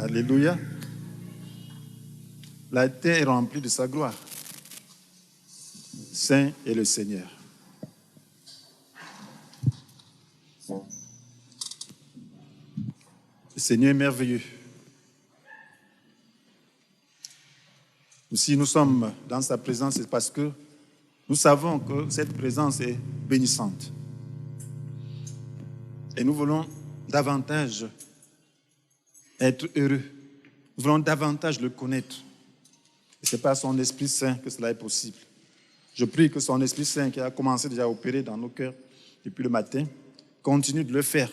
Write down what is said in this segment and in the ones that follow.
Alléluia. La terre est remplie de sa gloire. Saint est le Seigneur. Le Seigneur est merveilleux. Si nous sommes dans sa présence, c'est parce que nous savons que cette présence est bénissante. Et nous voulons davantage être heureux. Nous voulons davantage le connaître. Et c'est par son Esprit Saint que cela est possible. Je prie que son Esprit Saint, qui a commencé déjà à opérer dans nos cœurs depuis le matin, continue de le faire,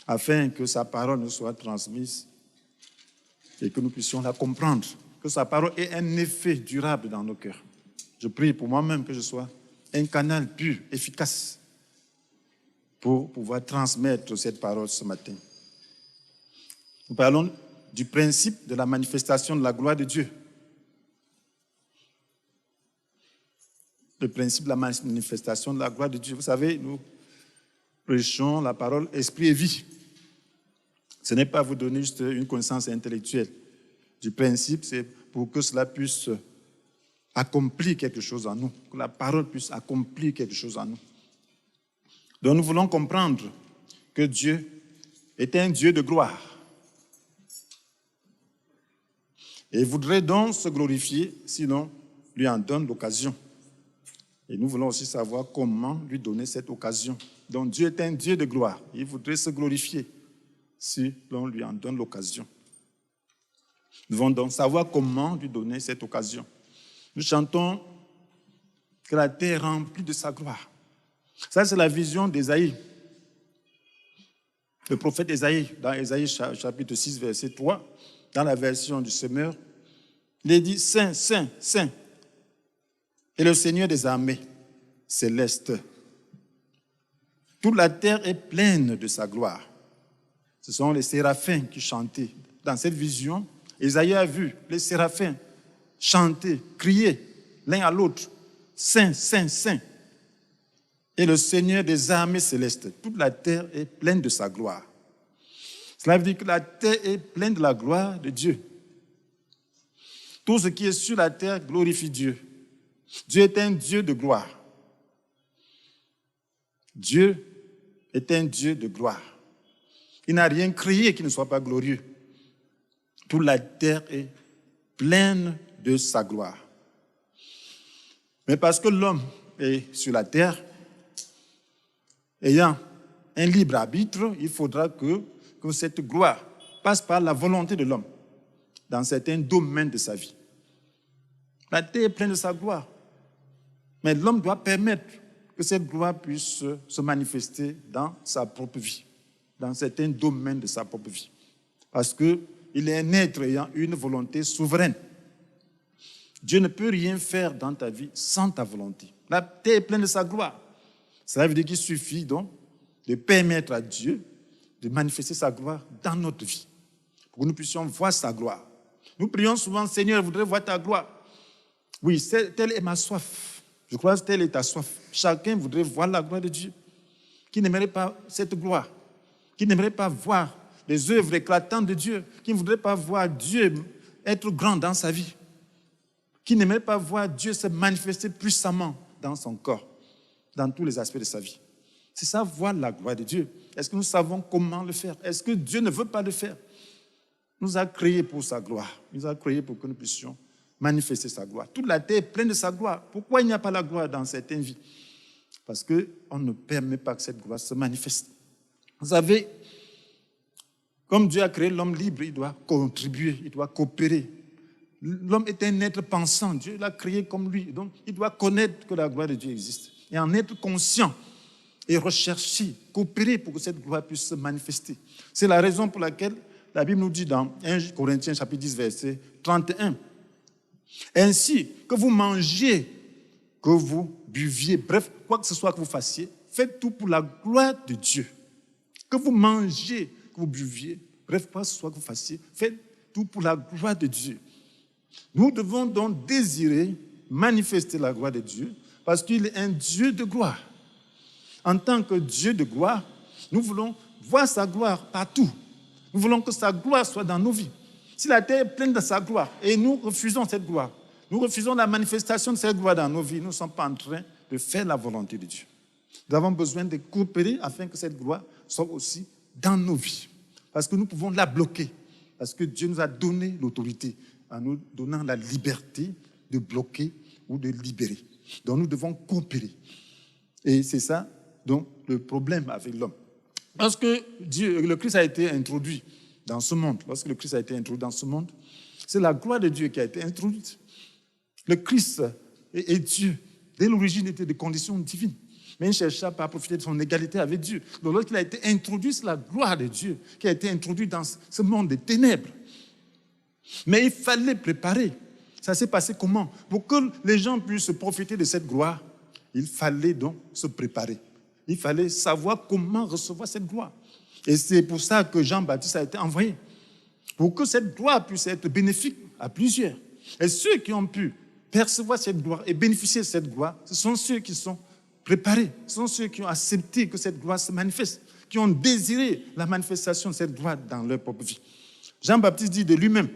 afin que sa parole nous soit transmise et que nous puissions la comprendre, que sa parole ait un effet durable dans nos cœurs. Je prie pour moi-même que je sois un canal pur, efficace, pour pouvoir transmettre cette parole ce matin. Nous parlons du principe de la manifestation de la gloire de Dieu. Le principe de la manifestation de la gloire de Dieu. Vous savez, nous prêchons la parole esprit et vie. Ce n'est pas vous donner juste une connaissance intellectuelle du principe, c'est pour que cela puisse accomplir quelque chose en nous, que la parole puisse accomplir quelque chose en nous. Donc nous voulons comprendre que Dieu est un Dieu de gloire. Et il voudrait donc se glorifier, sinon lui en donne l'occasion. Et nous voulons aussi savoir comment lui donner cette occasion. Donc Dieu est un Dieu de gloire. Il voudrait se glorifier si l'on lui en donne l'occasion. Nous devons donc savoir comment lui donner cette occasion. Nous chantons que la terre est remplie de sa gloire. Ça, c'est la vision d'Ésaïe. Le prophète Ésaïe, dans Ésaïe chapitre 6, verset 3, dans la version du Semeur, il dit « Saint, Saint, Saint, et le Seigneur des armées célestes. Toute la terre est pleine de sa gloire. » Ce sont les séraphins qui chantaient. Dans cette vision, Ésaïe a vu les séraphins chanter, crier l'un à l'autre « Saint, Saint, Saint ». Et le Seigneur des armées célestes, toute la terre est pleine de sa gloire. Cela veut dire que la terre est pleine de la gloire de Dieu. Tout ce qui est sur la terre glorifie Dieu. Dieu est un Dieu de gloire. Dieu est un Dieu de gloire. Il n'a rien créé qui ne soit pas glorieux. Toute la terre est pleine de sa gloire. Mais parce que l'homme est sur la terre, ayant un libre arbitre, il faudra que cette gloire passe par la volonté de l'homme dans certains domaines de sa vie. La terre est pleine de sa gloire. Mais l'homme doit permettre que cette gloire puisse se manifester dans sa propre vie, dans certains domaines de sa propre vie. Parce qu'il est un être ayant une volonté souveraine. Dieu ne peut rien faire dans ta vie sans ta volonté. La terre est pleine de sa gloire. Cela veut dire qu'il suffit donc de permettre à Dieu de manifester sa gloire dans notre vie, pour que nous puissions voir sa gloire. Nous prions souvent, Seigneur, je voudrais voir ta gloire. Oui, telle est ma soif. Je crois que telle est ta soif. Chacun voudrait voir la gloire de Dieu. Qui n'aimerait pas cette gloire? Qui n'aimerait pas voir les œuvres éclatantes de Dieu? Qui ne voudrait pas voir Dieu être grand dans sa vie? Qui n'aimerait pas voir Dieu se manifester puissamment dans son corps, dans tous les aspects de sa vie? C'est ça, voir la gloire de Dieu. Est-ce que nous savons comment le faire? Est-ce que Dieu ne veut pas le faire? Il nous a créés pour sa gloire. Il nous a créés pour que nous puissions manifester sa gloire. Toute la terre est pleine de sa gloire. Pourquoi il n'y a pas la gloire dans certaines vies? Parce qu'on ne permet pas que cette gloire se manifeste. Vous savez, comme Dieu a créé l'homme libre, il doit contribuer, il doit coopérer. L'homme est un être pensant. Dieu l'a créé comme lui. Donc, il doit connaître que la gloire de Dieu existe et en être conscient et rechercher, coopérer pour que cette gloire puisse se manifester. C'est la raison pour laquelle la Bible nous dit dans 1 Corinthiens chapitre 10, verset 31, « Ainsi que vous mangiez, que vous buviez, bref, quoi que ce soit que vous fassiez, faites tout pour la gloire de Dieu. » Que vous mangiez, que vous buviez, bref, quoi que ce soit que vous fassiez, faites tout pour la gloire de Dieu. Nous devons donc désirer manifester la gloire de Dieu parce qu'il est un Dieu de gloire. En tant que Dieu de gloire, nous voulons voir sa gloire partout. Nous voulons que sa gloire soit dans nos vies. Si la terre est pleine de sa gloire et nous refusons cette gloire, nous refusons la manifestation de cette gloire dans nos vies, nous ne sommes pas en train de faire la volonté de Dieu. Nous avons besoin de coopérer afin que cette gloire soit aussi dans nos vies. Parce que nous pouvons la bloquer. Parce que Dieu nous a donné l'autorité en nous donnant la liberté de bloquer ou de libérer. Donc nous devons coopérer. Et c'est ça donc le problème avec l'homme. Lorsque le Christ a été introduit dans ce monde, c'est la gloire de Dieu qui a été introduite. Le Christ est Dieu. Dès l'origine, il était de conditions divines. Mais il ne chercha pas à profiter de son égalité avec Dieu. Donc lorsqu'il a été introduit, c'est la gloire de Dieu qui a été introduite dans ce monde des ténèbres. Mais il fallait préparer. Ça s'est passé comment? Pour que les gens puissent profiter de cette gloire, il fallait donc se préparer. Il fallait savoir comment recevoir cette gloire. Et c'est pour ça que Jean-Baptiste a été envoyé. Pour que cette gloire puisse être bénéfique à plusieurs. Et ceux qui ont pu percevoir cette gloire et bénéficier de cette gloire, ce sont ceux qui sont préparés. Ce sont ceux qui ont accepté que cette gloire se manifeste, qui ont désiré la manifestation de cette gloire dans leur propre vie. Jean-Baptiste dit de lui-même,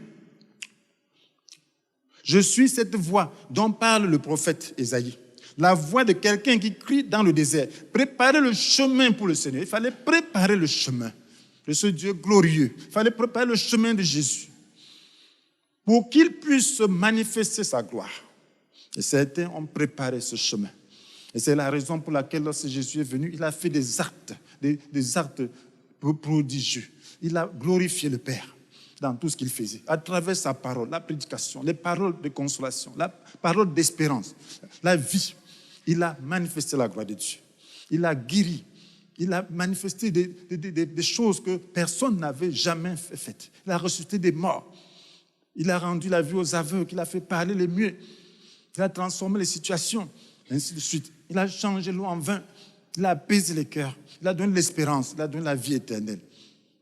« Je suis cette voix dont parle le prophète Ésaïe. La voix de quelqu'un qui crie dans le désert. Préparez le chemin pour le Seigneur. » Il fallait préparer le chemin de ce Dieu glorieux. Il fallait préparer le chemin de Jésus pour qu'il puisse manifester sa gloire. Et certains ont préparé ce chemin. Et c'est la raison pour laquelle, lorsque Jésus est venu, il a fait des actes prodigieux. Il a glorifié le Père dans tout ce qu'il faisait, à travers sa parole, la prédication, les paroles de consolation, la parole d'espérance, la vie. Il a manifesté la gloire de Dieu. Il a guéri. Il a manifesté des choses que personne n'avait jamais faites. Il a ressuscité des morts. Il a rendu la vue aux aveugles. Il a fait parler les muets. Il a transformé les situations, ainsi de suite. Il a changé l'eau en vin. Il a apaisé les cœurs. Il a donné l'espérance. Il a donné la vie éternelle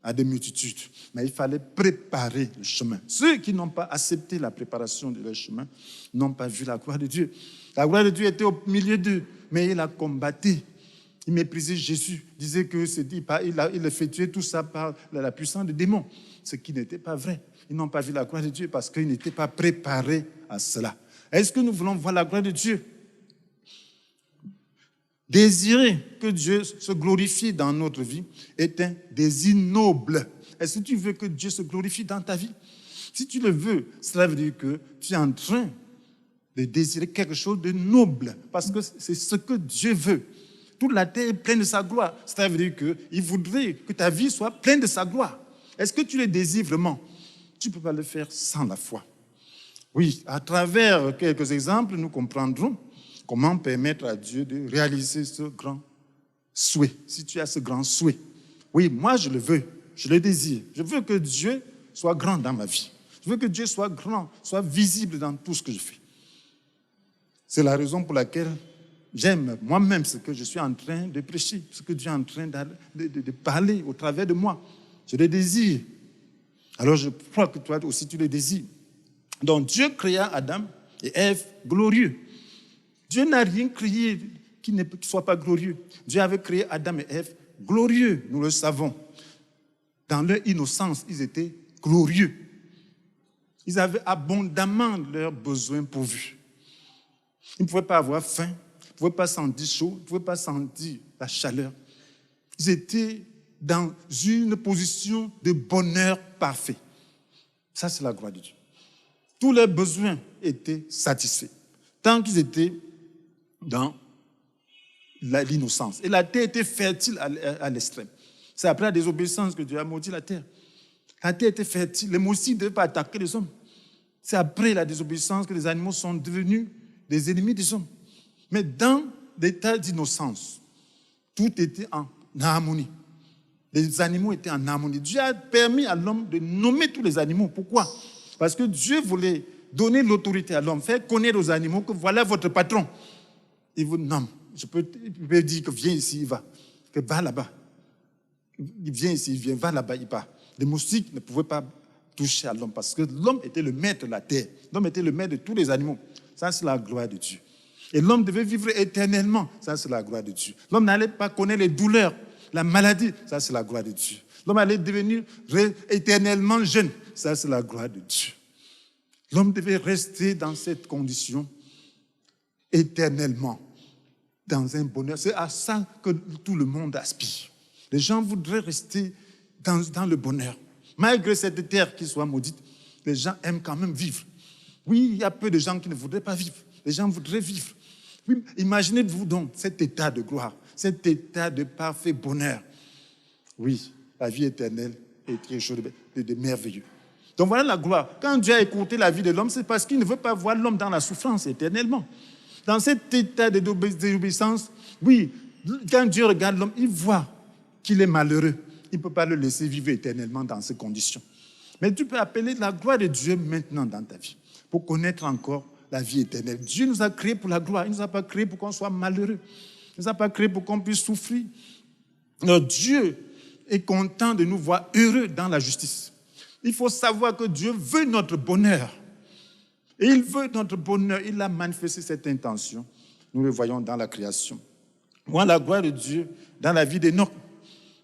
à des multitudes. Mais il fallait préparer le chemin. Ceux qui n'ont pas accepté la préparation de leur chemin n'ont pas vu la gloire de Dieu. La gloire de Dieu était au milieu d'eux, mais il a combattu. Il méprisait Jésus. Il disait qu'il effectuait tout ça par la puissance des démons. Ce qui n'était pas vrai. Ils n'ont pas vu la gloire de Dieu parce qu'ils n'étaient pas préparés à cela. Est-ce que nous voulons voir la gloire de Dieu? Désirer que Dieu se glorifie dans notre vie est un désir noble. Est-ce que tu veux que Dieu se glorifie dans ta vie? Si tu le veux, cela veut dire que tu es en train de désirer quelque chose de noble, parce que c'est ce que Dieu veut. Toute la terre est pleine de sa gloire. Cela veut dire qu'il voudrait que ta vie soit pleine de sa gloire. Est-ce que tu le désires vraiment? Tu ne peux pas le faire sans la foi. Oui, à travers quelques exemples, nous comprendrons comment permettre à Dieu de réaliser ce grand souhait. Si tu as ce grand souhait, oui, moi je le veux, je le désire. Je veux que Dieu soit grand dans ma vie. Je veux que Dieu soit grand, soit visible dans tout ce que je fais. C'est la raison pour laquelle j'aime moi-même ce que je suis en train de prêcher, ce que Dieu est en train de parler au travers de moi. Je le désire. Alors je crois que toi aussi tu le désires. Donc Dieu créa Adam et Ève glorieux. Dieu n'a rien créé qui ne soit pas glorieux. Dieu avait créé Adam et Ève glorieux, nous le savons. Dans leur innocence, ils étaient glorieux. Ils avaient abondamment leurs besoins pourvus. Ils ne pouvaient pas avoir faim, ils ne pouvaient pas sentir chaud, ils ne pouvaient pas sentir la chaleur. Ils étaient dans une position de bonheur parfait. Ça, c'est la gloire de Dieu. Tous leurs besoins étaient satisfaits, tant qu'ils étaient dans l'innocence. Et la terre était fertile à l'extrême. C'est après la désobéissance que Dieu a maudit la terre. La terre était fertile. Les moustiques ne devaient pas attaquer les hommes. C'est après la désobéissance que les animaux sont devenus des ennemis des hommes. Mais dans l'état d'innocence, tout était en harmonie. Les animaux étaient en harmonie. Dieu a permis à l'homme de nommer tous les animaux. Pourquoi? Parce que Dieu voulait donner l'autorité à l'homme, faire connaître aux animaux que voilà votre patron. Il vous nomme. Je peux dire que viens ici, il va. Que va là-bas. Il vient ici, il vient, va là-bas, il part. Les moustiques ne pouvaient pas toucher à l'homme parce que l'homme était le maître de la terre. L'homme était le maître de tous les animaux. Ça, c'est la gloire de Dieu. Et l'homme devait vivre éternellement. Ça, c'est la gloire de Dieu. L'homme n'allait pas connaître les douleurs, la maladie. Ça, c'est la gloire de Dieu. L'homme allait devenir éternellement jeune. Ça, c'est la gloire de Dieu. L'homme devait rester dans cette condition éternellement, dans un bonheur. C'est à ça que tout le monde aspire. Les gens voudraient rester dans le bonheur. Malgré cette terre qui soit maudite, les gens aiment quand même vivre. Oui, il y a peu de gens qui ne voudraient pas vivre. Les gens voudraient vivre. Oui, imaginez-vous donc cet état de gloire, cet état de parfait bonheur. Oui, la vie éternelle est quelque chose de merveilleux. Donc voilà la gloire. Quand Dieu a écouté la vie de l'homme, c'est parce qu'il ne veut pas voir l'homme dans la souffrance éternellement. Dans cet état de désobéissance, oui, quand Dieu regarde l'homme, il voit qu'il est malheureux. Il ne peut pas le laisser vivre éternellement dans ces conditions. Mais tu peux appeler la gloire de Dieu maintenant dans ta vie, pour connaître encore la vie éternelle. Dieu nous a créés pour la gloire. Il ne nous a pas créés pour qu'on soit malheureux. Il ne nous a pas créés pour qu'on puisse souffrir. Alors Dieu est content de nous voir heureux dans la justice. Il faut savoir que Dieu veut notre bonheur. Et il veut notre bonheur. Il a manifesté cette intention. Nous le voyons dans la création. Moi, la gloire de Dieu dans la vie d'Enoch.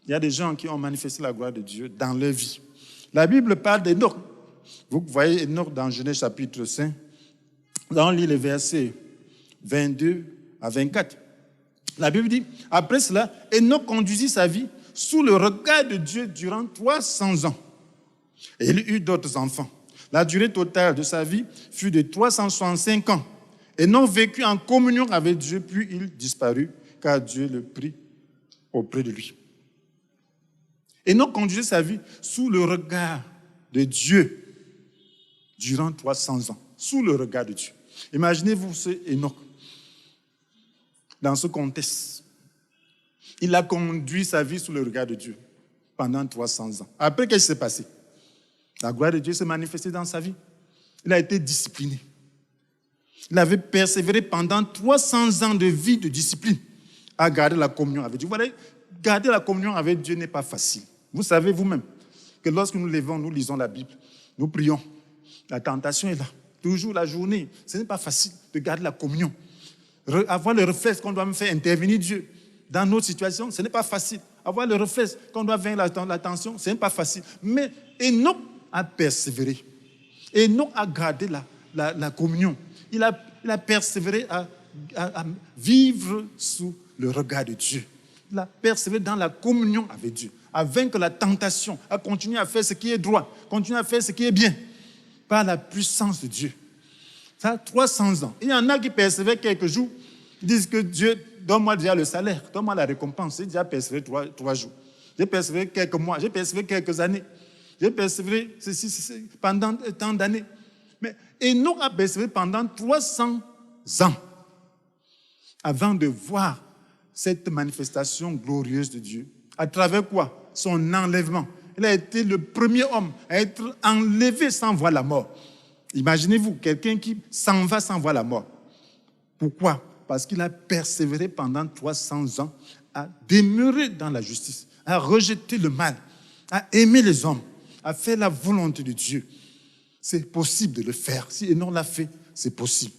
Il y a des gens qui ont manifesté la gloire de Dieu dans leur vie. La Bible parle d'Enoch. Vous voyez Enoch dans Genèse chapitre 5. Là, on lit les versets 22 à 24. La Bible dit, après cela, Enoch conduisit sa vie sous le regard de Dieu durant 300 ans. Et il eut d'autres enfants. La durée totale de sa vie fut de 365 ans. Enoch vécut en communion avec Dieu, puis il disparut, car Dieu le prit auprès de lui. Enoch conduisait sa vie sous le regard de Dieu durant 300 ans. Sous le regard de Dieu. Imaginez-vous ce Enoch dans ce contexte. Il a conduit sa vie sous le regard de Dieu pendant 300 ans. Après, qu'est-ce qui s'est passé? La gloire de Dieu s'est manifestée dans sa vie. Il a été discipliné. Il avait persévéré pendant 300 ans de vie de discipline à garder la communion avec Dieu. Vous voyez, garder la communion avec Dieu n'est pas facile. Vous savez vous-même que lorsque nous levons, nous lisons la Bible, nous prions. La tentation est là. Toujours la journée. Ce n'est pas facile de garder la communion. Avoir le réflexe qu'on doit me faire intervenir Dieu dans notre situation, ce n'est pas facile. Avoir le réflexe qu'on doit vaincre l'attention, ce n'est pas facile. Mais Enoch a persévéré. Enoch a gardé la communion. Il a persévéré à vivre sous le regard de Dieu. Il a persévéré dans la communion avec Dieu, à vaincre la tentation, à continuer à faire ce qui est droit, continuer à faire ce qui est bien, par la puissance de Dieu. Ça a 300 ans. Il y en a qui persévèrent quelques jours, ils disent que Dieu, donne-moi déjà le salaire, donne-moi la récompense. J'ai déjà persévéré 3 jours. J'ai persévéré quelques mois, j'ai persévéré quelques années. J'ai persévéré pendant tant d'années. Mais Enoch a persévéré pendant 300 ans avant de voir cette manifestation glorieuse de Dieu. À travers quoi? Son enlèvement. Il a été le premier homme à être enlevé sans voir la mort. Imaginez-vous, quelqu'un qui s'en va sans voir la mort. Pourquoi? Parce qu'il a persévéré pendant 300 ans à demeurer dans la justice, à rejeter le mal, à aimer les hommes, à faire la volonté de Dieu. C'est possible de le faire. Si Enoch l'a fait, c'est possible.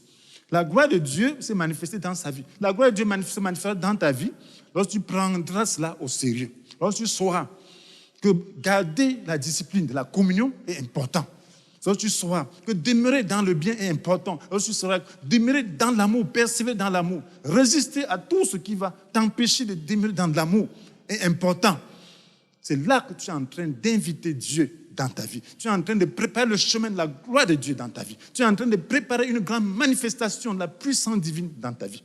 La gloire de Dieu s'est manifestée dans sa vie. La gloire de Dieu se manifestera dans ta vie lorsque tu prendras cela au sérieux. Lorsque tu sauras que garder la discipline de la communion est important. Lorsque tu sauras que demeurer dans le bien est important. Lorsque tu sauras que demeurer dans l'amour, persévérer dans l'amour, résister à tout ce qui va t'empêcher de demeurer dans l'amour est important. C'est là que tu es en train d'inviter Dieu dans ta vie. Tu es en train de préparer le chemin de la gloire de Dieu dans ta vie. Tu es en train de préparer une grande manifestation de la puissance divine dans ta vie.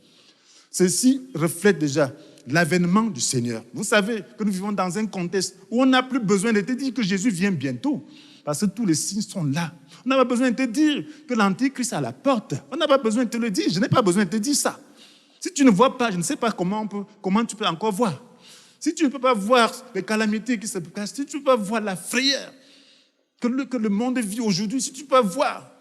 Ceci reflète déjà l'avènement du Seigneur. Vous savez que nous vivons dans un contexte où on n'a plus besoin de te dire que Jésus vient bientôt, parce que tous les signes sont là. On n'a pas besoin de te dire que l'Antichrist est à la porte. On n'a pas besoin de te le dire. Je n'ai pas besoin de te dire ça. Si tu ne vois pas, je ne sais pas comment tu peux encore voir. Si tu ne peux pas voir les calamités qui se passent, si tu ne peux pas voir la frayeur que le monde vit aujourd'hui, si tu peux pas voir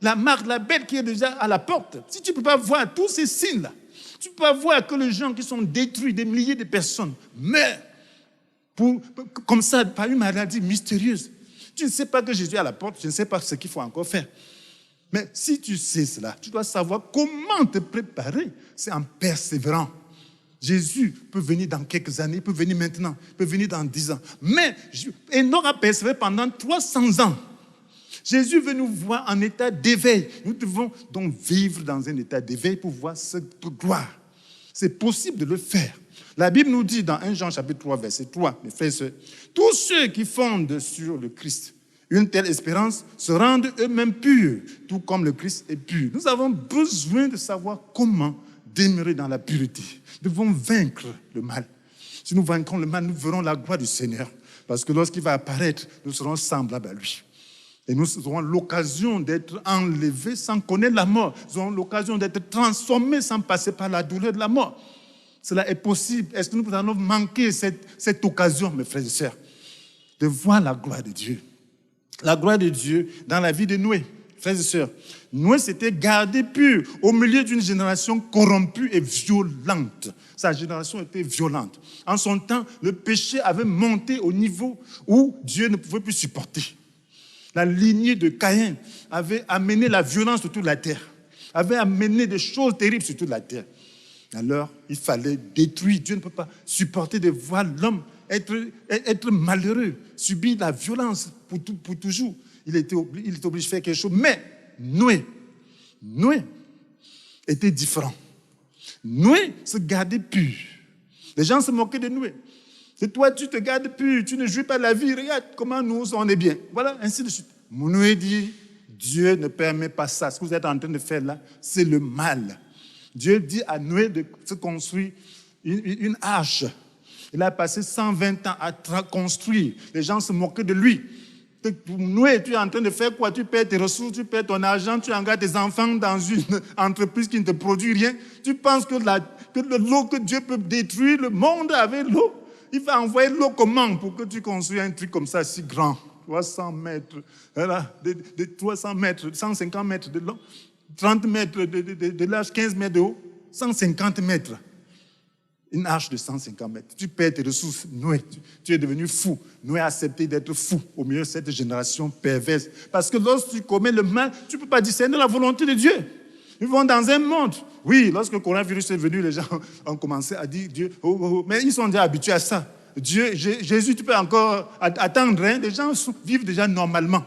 la marque de la bête qui est déjà à la porte, si tu ne peux pas voir tous ces signes-là, tu ne peux pas voir que les gens qui sont détruits, des milliers de personnes, meurent comme ça par une maladie mystérieuse. Tu ne sais pas que Jésus est à la porte, tu ne sais pas ce qu'il faut encore faire. Mais si tu sais cela, tu dois savoir comment te préparer. C'est en persévérant. Jésus peut venir dans quelques années, il peut venir maintenant, il peut venir dans 10 ans. Mais Enoch a persévéré pendant 300 ans. Jésus veut nous voir en état d'éveil. Nous devons donc vivre dans un état d'éveil pour voir cette gloire. C'est possible de le faire. La Bible nous dit dans 1 Jean chapitre 3, verset 3, mes frères et sœurs, tous ceux qui fondent sur le Christ, une telle espérance, se rendent eux-mêmes purs, tout comme le Christ est pur. Nous avons besoin de savoir comment demeurer dans la pureté. Nous devons vaincre le mal. Si nous vaincrons le mal, nous verrons la gloire du Seigneur. Parce que lorsqu'il va apparaître, nous serons semblables à lui. Et nous aurons l'occasion d'être enlevés sans connaître la mort. Nous aurons l'occasion d'être transformés sans passer par la douleur de la mort. Cela est possible. Est-ce que nous allons manquer cette occasion, mes frères et sœurs, de voir la gloire de Dieu? La gloire de Dieu dans la vie de Noé. Frères et sœurs, Noé s'était gardé pur au milieu d'une génération corrompue et violente. Sa génération était violente. En son temps, le péché avait monté au niveau où Dieu ne pouvait plus supporter. La lignée de Caïn avait amené la violence sur toute la terre, avait amené des choses terribles sur toute la terre. Alors, il fallait détruire. Dieu ne peut pas supporter de voir l'homme être malheureux, subir la violence pour toujours. Il était obligé de faire quelque chose. Mais Noé était différent. Noé se gardait pur. Les gens se moquaient de Noé. Et toi, tu te gardes pur, tu ne jouis pas la vie. Regarde comment nous, on est bien. Voilà, ainsi de suite. Noé dit, Dieu ne permet pas ça. Ce que vous êtes en train de faire là, c'est le mal. Dieu dit à Noé de se construire une arche. Il a passé 120 ans à construire. Les gens se moquaient de lui. Noé, tu es en train de faire quoi? Tu perds tes ressources, tu perds ton argent, tu engages tes enfants dans une entreprise qui ne te produit rien. Tu penses que l'eau que Dieu peut détruire le monde avec l'eau? Il va envoyer l'eau comment pour que tu construises un truc comme ça si grand? 300 mètres, voilà, de 300 mètres, 150 mètres de long, 30 mètres de large, 15 mètres de haut, 150 mètres. Une arche de 150 mètres. Tu perds tes ressources. Noé, tu es devenu fou. Noé a accepté d'être fou au milieu de cette génération perverse. Parce que lorsque tu commets le mal, tu ne peux pas discerner la volonté de Dieu. Nous vivons dans un monde. Oui, lorsque le coronavirus est venu, les gens ont commencé à dire Dieu, oh, oh, oh. Mais ils sont déjà habitués à ça. Dieu, Jésus, tu peux encore attendre. Hein? Les gens vivent déjà normalement.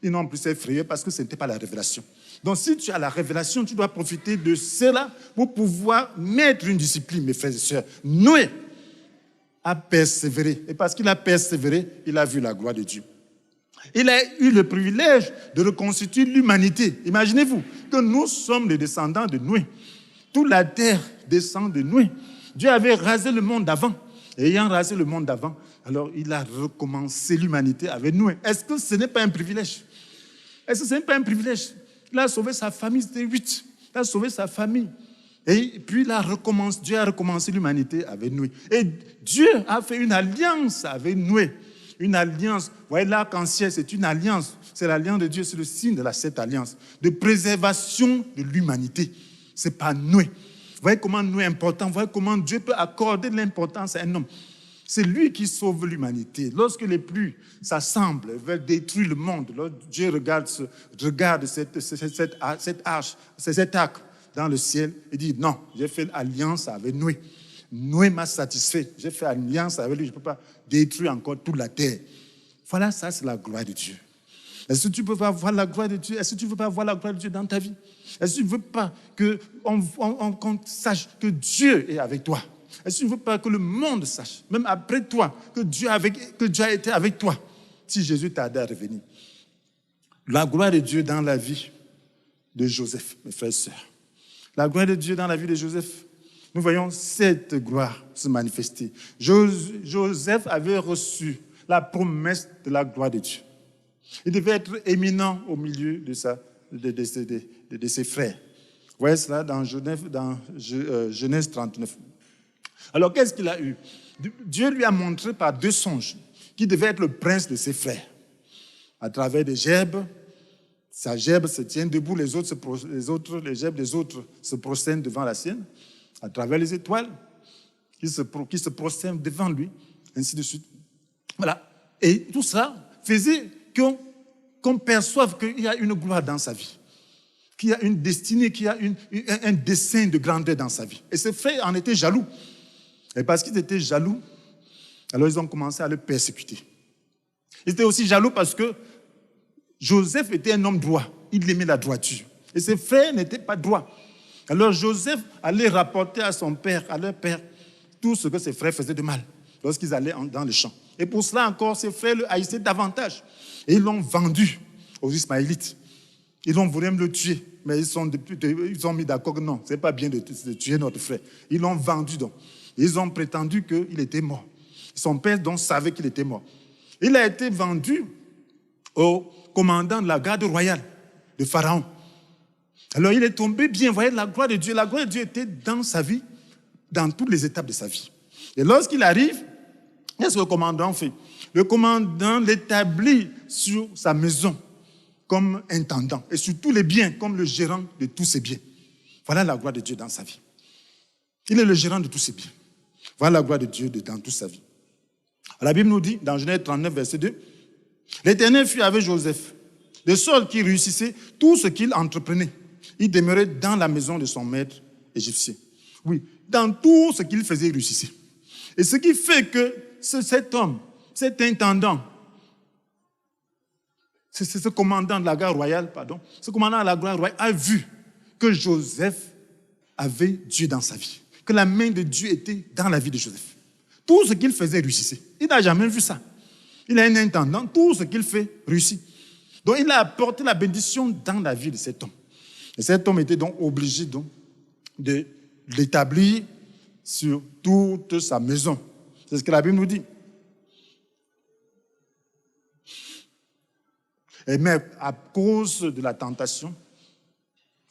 Ils n'ont plus s'effrayer parce que ce n'était pas la révélation. Donc, si tu as la révélation, tu dois profiter de cela pour pouvoir mettre une discipline, mes frères et sœurs. Noé a persévéré. Et parce qu'il a persévéré, il a vu la gloire de Dieu. Il a eu le privilège de reconstituer l'humanité. Imaginez-vous que nous sommes les descendants de Noé. Toute la terre descend de Noé. Dieu avait rasé le monde d'avant. Et ayant rasé le monde d'avant, alors il a recommencé l'humanité avec Noé. Est-ce que ce n'est pas un privilège? Est-ce que ce n'est pas un privilège? Il a sauvé sa famille, c'était 8. Il a sauvé sa famille. Et puis Dieu a recommencé l'humanité avec Noé. Et Dieu a fait une alliance avec Noé. Une alliance. Vous voyez, l'arc-en-ciel, c'est une alliance. C'est l'alliance de Dieu, c'est le signe de cette alliance. De préservation de l'humanité. C'est pas Noé. Vous voyez comment Noé est important. Vous voyez comment Dieu peut accorder de l'importance à un homme. C'est lui qui sauve l'humanité. Lorsque les pluies s'assemblent, veulent détruire le monde, Dieu regarde cette arche, cet arc dans le ciel et dit non, j'ai fait alliance avec Noé. Noé m'a satisfait. J'ai fait alliance avec lui. Je ne peux pas détruire encore toute la terre. Voilà, ça c'est la gloire de Dieu. Est-ce que tu ne peux pas voir la gloire de Dieu? Est-ce que tu ne veux pas voir la gloire de Dieu dans ta vie? Est-ce que tu ne veux pas qu'on sache que Dieu est avec toi? Est-ce que tu ne veux pas que le monde sache, même après toi, que Dieu a été avec toi, si Jésus t'a aidé à revenir? La gloire de Dieu dans la vie de Joseph, mes frères et sœurs. La gloire de Dieu dans la vie de Joseph. Nous voyons cette gloire se manifester. Joseph avait reçu la promesse de la gloire de Dieu. Il devait être éminent au milieu de ses frères. Vous voyez cela dans Genèse 39. Alors, qu'est-ce qu'il a eu? Dieu lui a montré par 2 songes qu'il devait être le prince de ses frères. À travers des gerbes, sa gerbe se tient debout, les gerbes des autres se prosternent devant la sienne. À travers les étoiles, qui se prosternent devant lui, ainsi de suite. Voilà. Et tout ça faisait qu'on perçoive qu'il y a une gloire dans sa vie, qu'il y a une destinée, qu'il y a un dessein de grandeur dans sa vie. Et ses frères en étaient jaloux. Et parce qu'ils étaient jaloux, alors ils ont commencé à le persécuter. Ils étaient aussi jaloux parce que Joseph était un homme droit. Il aimait la droiture. Et ses frères n'étaient pas droits. Alors Joseph allait rapporter à son père, à leur père, tout ce que ses frères faisaient de mal lorsqu'ils allaient dans le champ. Et pour cela encore, ses frères le haïssaient davantage. Et ils l'ont vendu aux Ismaélites. Ils ont voulu même le tuer. Mais ils ont mis d'accord que non, ce n'est pas bien de tuer notre frère. Ils l'ont vendu donc. Ils ont prétendu qu'il était mort. Son père donc savait qu'il était mort. Il a été vendu au commandant de la garde royale de Pharaon. Alors il est tombé bien, vous voyez, la gloire de Dieu. La gloire de Dieu était dans sa vie, dans toutes les étapes de sa vie. Et lorsqu'il arrive, qu'est-ce que le commandant fait? Le commandant l'établit sur sa maison comme intendant et sur tous les biens comme le gérant de tous ses biens. Voilà la gloire de Dieu dans sa vie. Il est le gérant de tous ses biens. Voilà la gloire de Dieu dans toute sa vie. La Bible nous dit, dans Genèse 39, verset 2, l'Éternel fut avec Joseph, de sorte qu'il réussissait tout ce qu'il entreprenait. Il demeurait dans la maison de son maître égyptien. Oui, dans tout ce qu'il faisait, il réussissait. Et ce qui fait que cet homme, cet intendant, ce commandant de la garde royale, ce commandant de la garde royale a vu que Joseph avait Dieu dans sa vie, que la main de Dieu était dans la vie de Joseph. Tout ce qu'il faisait réussissait. Il n'a jamais vu ça. Il a un intendant, tout ce qu'il fait réussit. Donc il a apporté la bénédiction dans la vie de cet homme. Et cet homme était donc obligé de l'établir sur toute sa maison. C'est ce que la Bible nous dit. Et mais à cause de la tentation,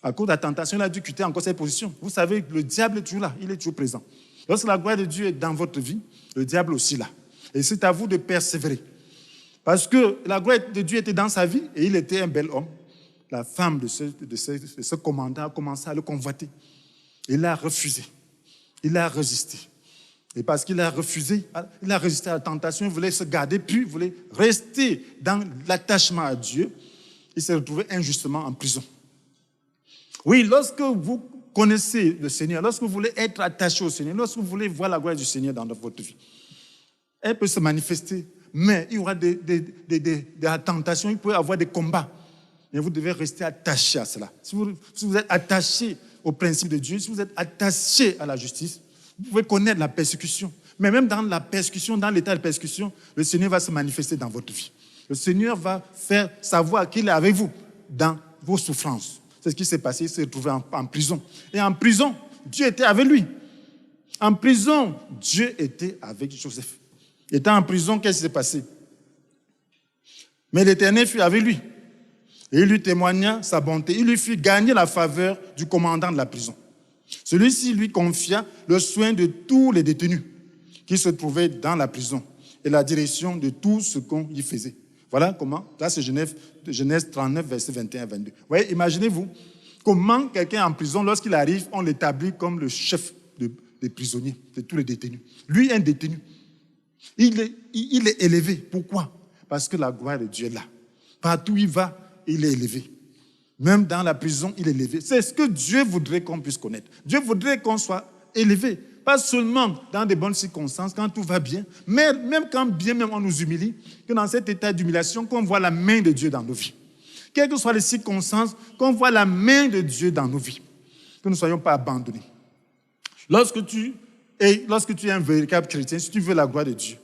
il a dû quitter encore cette position. Vous savez, le diable est toujours là, il est toujours présent. Lorsque la gloire de Dieu est dans votre vie, le diable aussi là. Et c'est à vous de persévérer. Parce que la gloire de Dieu était dans sa vie et il était un bel homme. La femme de ce commandant a commencé à le convoiter. Il a refusé. Il a résisté. Et parce qu'il a refusé, il a résisté à la tentation, il voulait se garder, puis il voulait rester dans l'attachement à Dieu. Il s'est retrouvé injustement en prison. Oui, lorsque vous connaissez le Seigneur, lorsque vous voulez être attaché au Seigneur, lorsque vous voulez voir la gloire du Seigneur dans votre vie, elle peut se manifester, mais il y aura des tentations, il peut y avoir des combats. Mais vous devez rester attaché à cela. Si vous êtes attaché au principe de Dieu, si vous êtes attaché à la justice, vous pouvez connaître la persécution. Mais même dans la persécution, dans l'état de persécution, le Seigneur va se manifester dans votre vie. Le Seigneur va faire savoir qu'il est avec vous dans vos souffrances. C'est ce qui s'est passé, il s'est retrouvé en prison. Et en prison, Dieu était avec lui. En prison, Dieu était avec Joseph. Étant en prison, qu'est-ce qui s'est passé? Mais l'Éternel fut avec lui. Et il lui témoigna sa bonté. Il lui fit gagner la faveur du commandant de la prison. Celui-ci lui confia le soin de tous les détenus qui se trouvaient dans la prison et la direction de tout ce qu'on y faisait. Voilà comment, là c'est Genèse 39, verset 21 à 22. Vous voyez, imaginez-vous comment quelqu'un en prison, lorsqu'il arrive, on l'établit comme le chef des prisonniers, de tous les détenus. Lui, un détenu. Il est élevé. Pourquoi? Parce que la gloire de Dieu est là. Partout où il va, il est élevé. Même dans la prison, il est élevé. C'est ce que Dieu voudrait qu'on puisse connaître. Dieu voudrait qu'on soit élevé. Pas seulement dans des bonnes circonstances, quand tout va bien, mais même quand bien même on nous humilie, que dans cet état d'humiliation, qu'on voit la main de Dieu dans nos vies. Quelles que soient les circonstances, qu'on voit la main de Dieu dans nos vies. Que nous ne soyons pas abandonnés. Lorsque tu es un véritable chrétien, si tu veux la gloire de Dieu,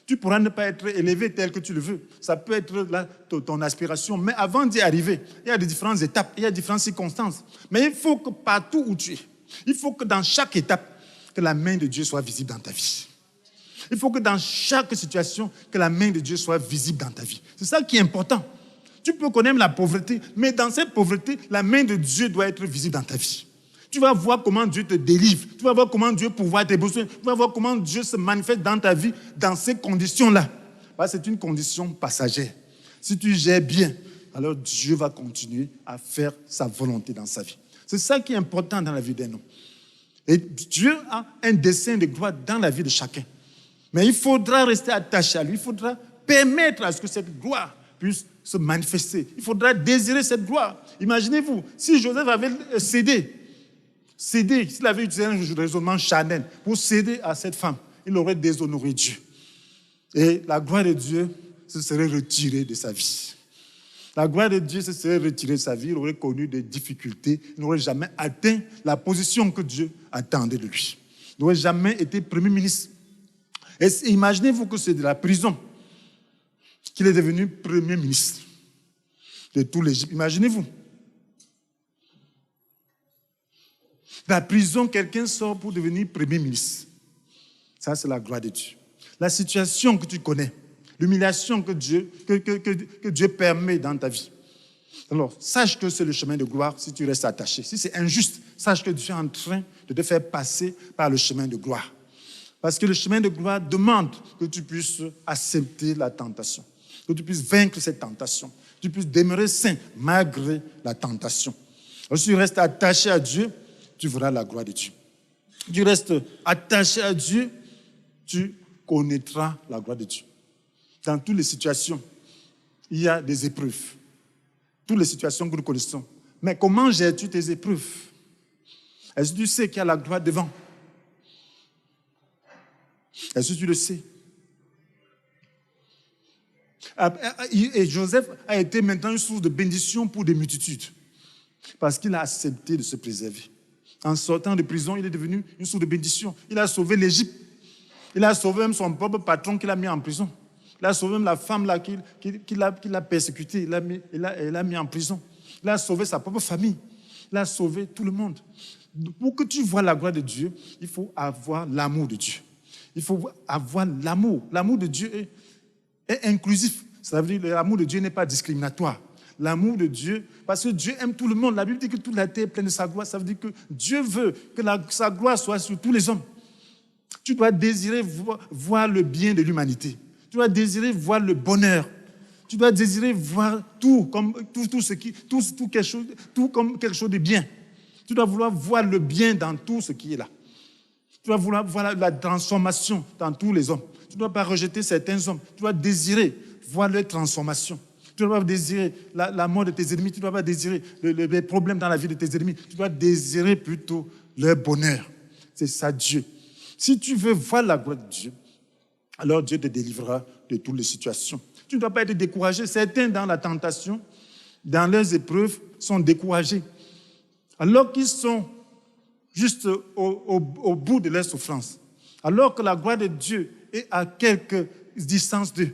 tu pourras ne pas être élevé tel que tu le veux. Ça peut être là, ton aspiration. Mais avant d'y arriver, il y a des différentes étapes, il y a différentes circonstances. Mais il faut que partout où tu es, il faut que dans chaque étape, que la main de Dieu soit visible dans ta vie. Il faut que dans chaque situation, que la main de Dieu soit visible dans ta vie. C'est ça qui est important. Tu peux connaître la pauvreté, mais dans cette pauvreté, la main de Dieu doit être visible dans ta vie. Tu vas voir comment Dieu te délivre. Tu vas voir comment Dieu pourvoit tes besoins. Tu vas voir comment Dieu se manifeste dans ta vie dans ces conditions-là. Parce que c'est une condition passagère. Si tu gères bien, alors Dieu va continuer à faire sa volonté dans sa vie. C'est ça qui est important dans la vie d'un homme. Et Dieu a un dessein de gloire dans la vie de chacun. Mais il faudra rester attaché à lui. Il faudra permettre à ce que cette gloire puisse se manifester. Il faudra désirer cette gloire. Imaginez-vous, si Joseph avait cédé, Céder, s'il avait utilisé un raisonnement charnel pour céder à cette femme, il aurait déshonoré Dieu. Et la gloire de Dieu se serait retirée de sa vie. La gloire de Dieu se serait retirée de sa vie, il aurait connu des difficultés, il n'aurait jamais atteint la position que Dieu attendait de lui. Il n'aurait jamais été Premier ministre. Et imaginez-vous que c'est de la prison qu'il est devenu Premier ministre de tout l'Égypte. Imaginez-vous. De la prison, quelqu'un sort pour devenir Premier ministre. Ça, c'est la gloire de Dieu. La situation que tu connais, l'humiliation que Dieu permet dans ta vie. Alors, sache que c'est le chemin de gloire si tu restes attaché. Si c'est injuste, sache que Dieu est en train de te faire passer par le chemin de gloire. Parce que le chemin de gloire demande que tu puisses accepter la tentation, que tu puisses vaincre cette tentation, que tu puisses demeurer saint malgré la tentation. Alors, si tu restes attaché à Dieu, tu verras la gloire de Dieu. Si tu restes attaché à Dieu, tu connaîtras la gloire de Dieu. Dans toutes les situations, il y a des épreuves. Toutes les situations que nous connaissons. Mais comment gères-tu tes épreuves? Est-ce que tu sais qu'il y a la gloire devant? Est-ce que tu le sais? Et Joseph a été maintenant une source de bénédiction pour des multitudes. Parce qu'il a accepté de se préserver. En sortant de prison, il est devenu une source de bénédiction. Il a sauvé l'Égypte. Il a sauvé même son propre patron qu'il a mis en prison. Il a sauvé même la femme là qu'il a persécutée. Il l'a mis en prison. Il a sauvé sa propre famille. Il a sauvé tout le monde. Pour que tu vois la gloire de Dieu, il faut avoir l'amour de Dieu. Il faut avoir l'amour. L'amour de Dieu est inclusif. Ça veut dire que l'amour de Dieu n'est pas discriminatoire. L'amour de Dieu, parce que Dieu aime tout le monde. La Bible dit que toute la terre est pleine de sa gloire. Ça veut dire que Dieu veut que sa gloire soit sur tous les hommes. Tu dois désirer voir le bien de l'humanité. Tu dois désirer voir le bonheur. Tu dois désirer voir tout comme quelque chose de bien. Tu dois vouloir voir le bien dans tout ce qui est là. Tu dois vouloir voir la transformation dans tous les hommes. Tu ne dois pas rejeter certains hommes. Tu dois désirer voir leur transformation. Tu ne dois pas désirer la mort de tes ennemis. Tu ne dois pas désirer les problèmes dans la vie de tes ennemis. Tu dois désirer plutôt leur bonheur. C'est ça Dieu. Si tu veux voir la gloire de Dieu, alors Dieu te délivrera de toutes les situations. Tu ne dois pas être découragé. Certains dans la tentation, dans leurs épreuves, sont découragés. Alors qu'ils sont juste au bout de leur souffrance. Alors que la gloire de Dieu est à quelques distances d'eux.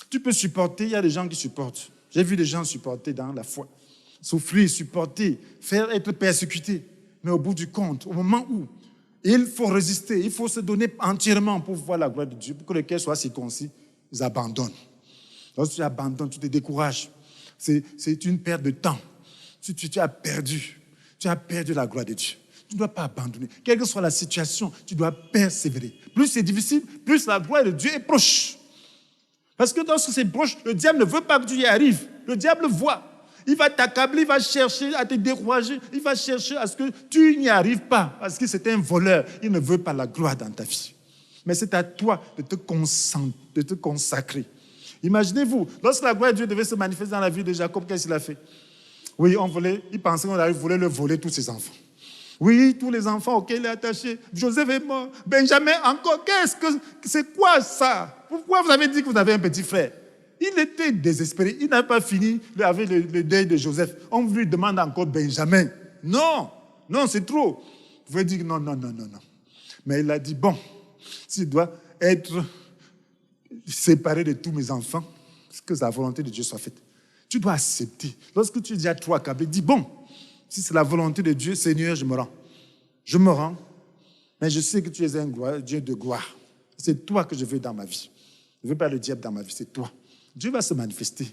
Tu peux supporter, il y a des gens qui supportent. J'ai vu des gens supporter dans la foi. Souffrir, supporter, être persécutés. Mais au bout du compte, au moment où il faut résister, il faut se donner entièrement pour voir la gloire de Dieu, pour que le cœur soit circoncis, ils abandonnent. Lorsque tu abandonnes, tu te décourages. C'est une perte de temps. Tu as perdu la gloire de Dieu. Tu ne dois pas abandonner. Quelle que soit la situation, tu dois persévérer. Plus c'est difficile, plus la gloire de Dieu est proche. Parce que lorsque c'est proche, le diable ne veut pas que tu y arrives. Le diable voit. Il va t'accabler, il va chercher à te décourager, il va chercher à ce que tu n'y arrives pas. Parce que c'est un voleur. Il ne veut pas la gloire dans ta vie. Mais c'est à toi de te consacrer. Imaginez-vous, lorsque la gloire de Dieu devait se manifester dans la vie de Jacob, qu'est-ce qu'il a fait? Oui, il pensait qu'on voulait le voler tous ses enfants. Oui, tous les enfants auxquels il est attaché. Joseph est mort. Benjamin encore. C'est quoi ça? Pourquoi vous avez dit que vous avez un petit frère? Il était désespéré. Il n'avait pas fini avec le deuil de Joseph. On lui demande encore Benjamin. Non, c'est trop. Vous pouvez dire non. Mais il a dit, bon, s'il doit être séparé de tous mes enfants, que la volonté de Dieu soit faite. Tu dois accepter. Lorsque tu dis à toi, dis, bon, si c'est la volonté de Dieu, Seigneur, je me rends. Je me rends, mais je sais que tu es un Dieu de gloire. C'est toi que je veux dans ma vie. Je ne veux pas le diable dans ma vie, c'est toi. Dieu va se manifester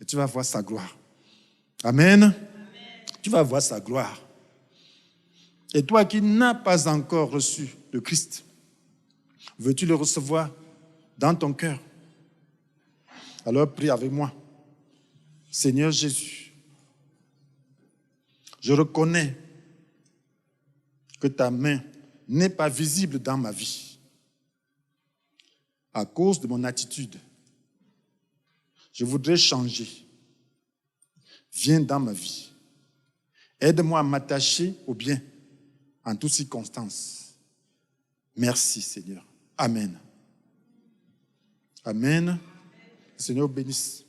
et tu vas voir sa gloire. Amen. Tu vas voir sa gloire. Et toi qui n'as pas encore reçu le Christ, veux-tu le recevoir dans ton cœur? Alors prie avec moi. Seigneur Jésus, je reconnais que ta main n'est pas visible dans ma vie à cause de mon attitude. Je voudrais changer. Viens dans ma vie. Aide-moi à m'attacher au bien en toutes circonstances. Merci Seigneur. Amen. Amen. Le Seigneur bénisse.